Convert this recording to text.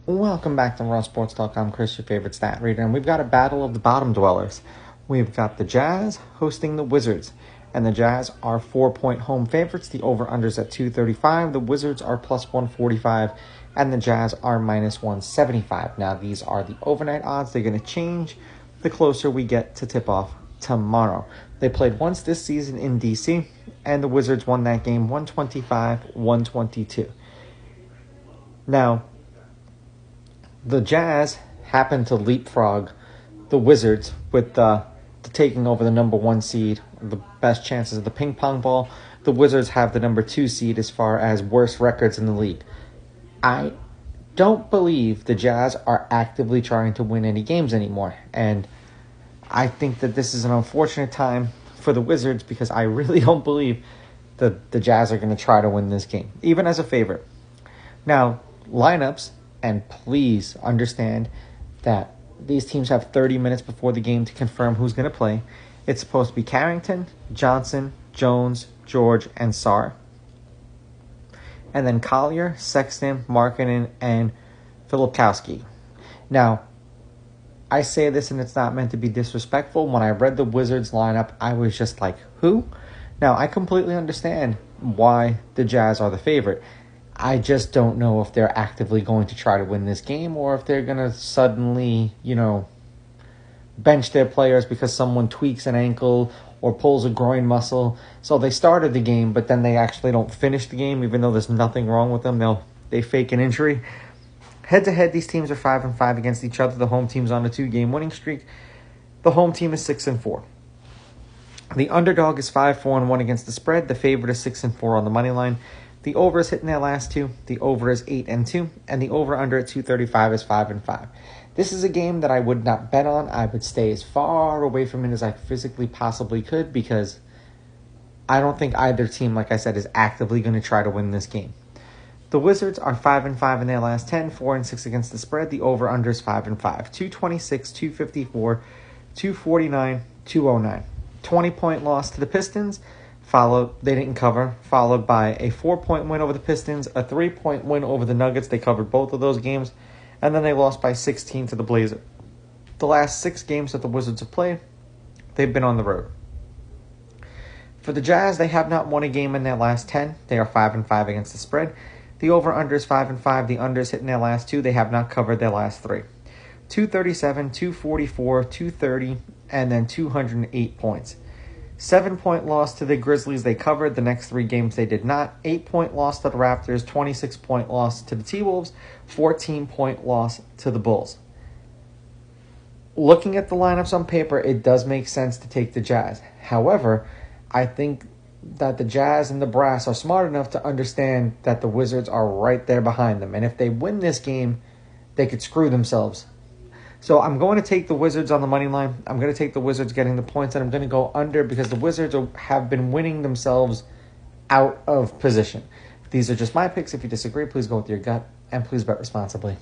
Welcome back to rawsports.com. Chris, your favorite stat reader, and we've got a battle of the bottom dwellers. We've got the Jazz hosting the Wizards, and the Jazz are 4-point home favorites. The over-unders at 235. The Wizards are plus 145, and the Jazz are minus 175. Now, these are the overnight odds. They're going to change the closer we get to tip-off tomorrow. They played once this season in D.C., and the Wizards won that game 125-122. Now, the Jazz happened to leapfrog the Wizards with the taking over the number 1 seed, the best chances of the ping pong ball. The Wizards have the number 2 seed as far as worst records in the league. I don't believe the Jazz are actively trying to win any games anymore, and I think that this is an unfortunate time for the Wizards because I really don't believe that the Jazz are going to try to win this game, even as a favorite. Now, lineups, and please understand that these teams have 30 minutes before the game to confirm who's going to play. It's supposed to be Carrington, Johnson, Jones, George, and Sarr. And then Collier, Sexton, Markkanen, and Filipkowski. Now, I say this and it's not meant to be disrespectful. When I read the Wizards lineup, I was just like, who? Now, I completely understand why the Jazz are the favorite. I just don't know if they're actively going to try to win this game or if they're going to suddenly, bench their players because someone tweaks an ankle or pulls a groin muscle. So they started the game, but then they actually don't finish the game, even though there's nothing wrong with them. They fake an injury. Head-to-head, these teams are 5-5 against each other. The home team's on a 2-game winning streak. The home team is 6-4. The underdog is 5-4-1 against the spread. The favorite is 6-4 on the money line. The over is hitting their last 2. The over is 8-2. And the over-under at 235 is 5-5. This is a game that I would not bet on. I would stay as far away from it as I physically possibly could because I don't think either team, like I said, is actively going to try to win this game. The Wizards are 5-5 in their last 10, 4-6 against the spread. The over-under is 5-5. 226, 254, 249, 209. 20-point loss to the Pistons. They didn't cover, followed by a 4-point win over the Pistons, a 3-point win over the Nuggets. They covered both of those games, and then they lost by 16 to the Blazers. The last 6 games that the Wizards have played, they've been on the road. For the Jazz, they have not won a game in their last 10. They are 5-5 against the spread. The over-under is 5-5. The under is hitting their last 2. They have not covered their last 3. 237, 244, 230, and then 208 points. 7-point loss to the Grizzlies. They covered. The next 3 games they did not. 8-point loss to the Raptors. 26-point loss to the T-Wolves. 14-point loss to the Bulls. Looking at the lineups on paper, it does make sense to take the Jazz. However, I think that the Jazz and the Brass are smart enough to understand that the Wizards are right there behind them. And if they win this game, they could screw themselves. So I'm going to take the Wizards on the money line. I'm going to take the Wizards getting the points, and I'm going to go under because the Wizards have been winning themselves out of position. These are just my picks. If you disagree, please go with your gut, and please bet responsibly.